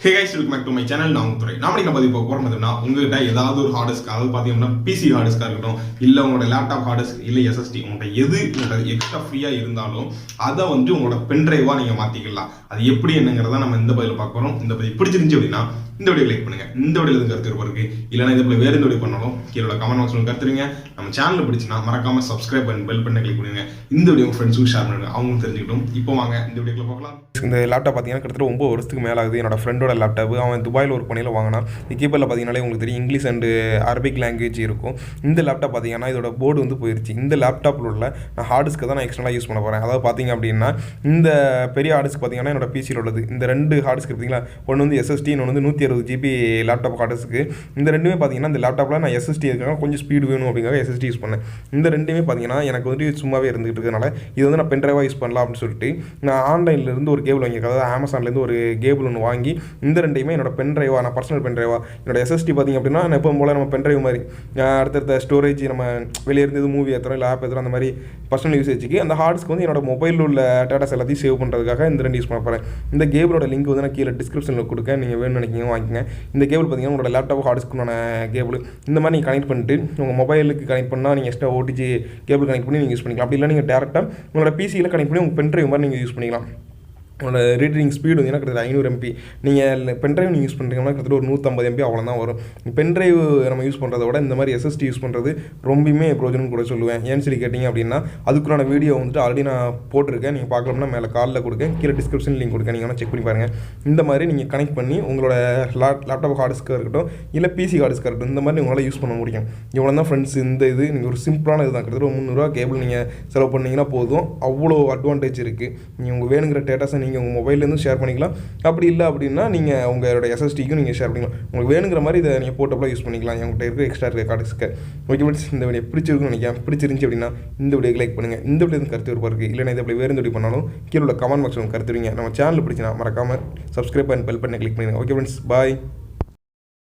Hey guys, welcome back to my channel. நான் துறை நாம நம்ம இப்போ போறோம்னா உங்ககிட்ட ஏதாவது ஒரு ஹார்ட் டிஸ்க் அதாவது பாத்தீங்கன்னா பிசி ஹார்ட் டிஸ்கா இருக்கட்டும் இல்ல உங்களோட லேப்டாப் ஹார்ட் டிஸ்க் இல்ல எஸ்எஸ்டி உங்கள்ட்ட எது எக்ஸ்ட்ரா ஃப்ரீயா இருந்தாலும் அதை வந்து உங்களோட பென்ட்ரைவா நீங்க மாத்திக்கலாம். அது எப்படி என்னங்கிறத நம்ம இந்த பதில பார்க்க போறோம். இந்த பதிவு பிடிச்சிருந்துச்சு அப்படின்னா இந்த வீடியோ லைக் பண்ணுங்க. இந்த வீடியோல இருந்து கருத்து இருக்கு இல்லைன்னா இதுல வேற எந்த வீடியோ பண்ணாலும் கீழே கமெண்ட் பாக்ஸ்ல கருத்துருங்க. நம்ம சேனல் பிடிச்சினா மறக்காம சப்ஸ்கிரைப் பண்ணி பெல் பட்டனை கிளிக் பண்ணுங்க. இந்த வீடியோ ஃப்ரெண்ட்ஸுக்கு ஷேர் பண்ணுங்க, அவங்களும் தெரிஞ்சுக்கிட்டும். இப்போ வாங்க இந்த வீடியோக்குள்ள பார்க்கலாம். இந்த லேப்டாப் பார்த்தீங்கன்னா கிட்டத்தட்ட 9 வருஷத்துக்கு மேலே ஆகுது. என்னோட ஃப்ரெண்டோட லேப்டாப். அவன் துபாயில் ஒரு பணியில் வாங்கினான். இந்த கீப்பரில் பார்த்தீங்கன்னாலே உங்களுக்கு தெரியும் இங்கிலீஷ் அண்டு அரபிக் லாங்குவேஜ் இருக்கும். இந்த லேப்டாப் பார்த்தீங்கன்னா இதோட போர்டு வந்து போயிருச்சு. இந்த லேப்டாப்பில் உள்ள நான் ஹார்ட் டிஸ்க்கு தான் நான் எக்ஸ்டர்னலாக யூஸ் பண்ண போகிறேன். அதாவது பார்த்தீங்க அப்படின்னா இந்த பெரிய ஹார்ட் டிஸ்க் பார்த்தீங்கன்னா என்னோட பிசியில் உள்ளது. இந்த ரெண்டு ஹார்ட் டிஸ்க் பார்த்தீங்களா, ஒன்று வந்து எஸ்எஸ்டி, இன்னொன்று வந்து 160 GB லேப்டாப் ஹார்ட் டிஸ்க்கு. இந்த ரெண்டுமே பார்த்தீங்கன்னா இந்த லேப்டாப்பில் நான் எஸ்எஸ்டி இருக்காங்க கொஞ்சம் ஸ்பீடு வேணும் அப்படிங்கிறத எஸ்எஸ்டி யூஸ் பண்ணேன். இந்த ரெண்டுமே பார்த்தீங்கன்னா எனக்கு வந்து சும்மாவே இருந்துகிட்டு இருக்கிறதுனால இது வந்து நான் பென்ட்ரைவாக யூஸ் பண்ணலாம் அப்படின்னு சொல்லிட்டு நான் ஆன்லைன்லேருந்து ஒரு கேபிள் வாங்கியிருக்கேன். அதாவது அமேசான்லேருந்து ஒரு கேபிள் ஒன்று வாங்கி இந்த ரெண்டையுமே என்னோட பென்ட்ரைவாக நான் பர்சனல் பென்ட்ரைவாக என்னோட எஸ்எஸ்டி பார்த்திங்க அப்படின்னா நான் எப்போ போல் நம்ம பென்ட்ரைவ் மாதிரி அடுத்தடுத்த ஸ்டோரேஜ் நம்ம வெளியே இருந்து மூவி ஏற்றுறோம் இல்லை ஆப் ஏற்றுறோம் அந்த மாதிரி பர்சனல் யூசேஜுக்கு அந்த ஹார்ட்ஸ்க்கு வந்து என்னோட மொபைலில் உள்ள டேட்டாஸ் எல்லாத்தையும் சேவ் பண்ணுறதுக்காக இந்த ரெண்டு யூஸ் பண்ண போகிறேன். இந்த கேபிளோட லிங்க் வந்து நான் கீழே டிஸ்கிரிப்ஷனில் கொடுக்க நீங்கள் வேணும்னு நினைக்கிங்க வாங்கிக்கங்க. இந்த கேபிள் பார்த்தீங்கன்னா உங்களோட லேப்டாப் ஹார்ட்ஸ்க்குனான கேபிள். இந்த மாதிரி நீங்கள் கனெக்ட் பண்ணிட்டு உங்கள் மொபைலுக்கு கனெக்ட் பண்ணால் நீங்கள் எக்ஸ்ட்ரா ஓடிஜி கேபிள் கனெக்ட் பண்ணி நீங்கள் யூஸ் பண்ணிக்கலாம். அப்படி இல்லை நீங்கள் டேரெக்டாக உங்களோட பிசியில் கனெக்ட் பண்ணி உங்கள் பென்ட்ரைவ் மாதிரி நீங்கள் யூஸ் பண்ணிக்கலாம். உங்களோட ரீடிங் ஸ்பீடு வந்து கிட்டத்தட்ட 500 MB. நீங்கள் பென்ட்ரைவ் நீங்கள் யூஸ் பண்ணுறீங்கன்னா கிட்டத்தட்ட ஒரு 150 MB அவ்வளோதான் வரும். பென்ட்ரைவ் நம்ம யூஸ் பண்ணுறத விட இந்த மாதிரி எஸ்எஸ்டி யூஸ் பண்ணுறது ரொம்பவுமே ப்ரோஜனம் கூட சொல்லுவேன். ஏன்னு சொல்லி கேட்டிங்க அப்படின்னா அதுக்குள்ளான வீடியோ வந்துட்டு ஆல்ரெடி நான் போட்டிருக்கேன். நீங்கள் பார்க்கலாம்னா மேலே காலில் கொடுக்கேன், கீழே டிஸ்கிரிப்ஷன் லிங்க் கொடுக்கேன், நீங்கள் வேணால் செக் பண்ணி பாருங்கள். இந்த மாதிரி நீங்கள் கனெக்ட் பண்ணி உங்களோட லேப்டாப் ஹார்ட் டிஸ்க்காக இருக்கட்டும் இல்லை பிசி ஹார்ட் டிஸ்க்காக இருக்கட்டும் இந்த மாதிரி உங்களால் யூஸ் பண்ண முடியும். இவ்வளோ தான் ஃப்ரெண்ட்ஸ். இந்த இது நீங்கள் ஒரு சிம்பிளான இது தான். கிட்டத்தட்ட 300 கேபிள் நீங்கள் செலவு பண்ணிங்கன்னா போதும். அவ்வளோ அட்வான்டேஜ் இருக்குது. நீங்கள் உங்கள் வேணுங்கிற டேட்டாஸை நீங்கள் உங்கள் மொபைல்லேருந்து ஷேர் பண்ணிக்கலாம். அப்படி இல்லை அப்படின்னா நீங்கள் உங்களோட எஸ்எஸ்டிக்கும் நீங்கள் ஷேர் பண்ணிக்கலாம். உங்களுக்கு வேணுங்கிற மாதிரி இதை நீங்கள் போர்ட்டபிளாக யூஸ் பண்ணிக்கலாம். எங்கள்கிட்ட இருக்க எக்ஸ்ட்ரா இருக்க ஹார்ட் டிஸ்க்கு. ஓகே ஃப்ரெண்ட்ஸ், இந்த வீடியோ பிடிச்சிருக்குன்னு நினைக்கிறேன். பிடிச்சிருந்துச்சு அப்படின்னா இந்த வீடியோக்கு லைக் பண்ணுங்கள். இந்த வீடியோ கருத்து விருப்பம் இருக்குது இல்லைனா இதை அப்படி வேறு எந்த வீடியோ பண்ணாலும் கீழே உள்ள கமெண்ட் பாக்ஸில் கருத்துருவீங்க. நம்ம சேனல் பிடிச்சினா மறக்காமல் சப்ஸ்கிரைப் பண்ணி பெல் பண்ணி கிளிக் பண்ணுங்கள். ஓகே ஃப்ரெண்ட்ஸ், பாய்.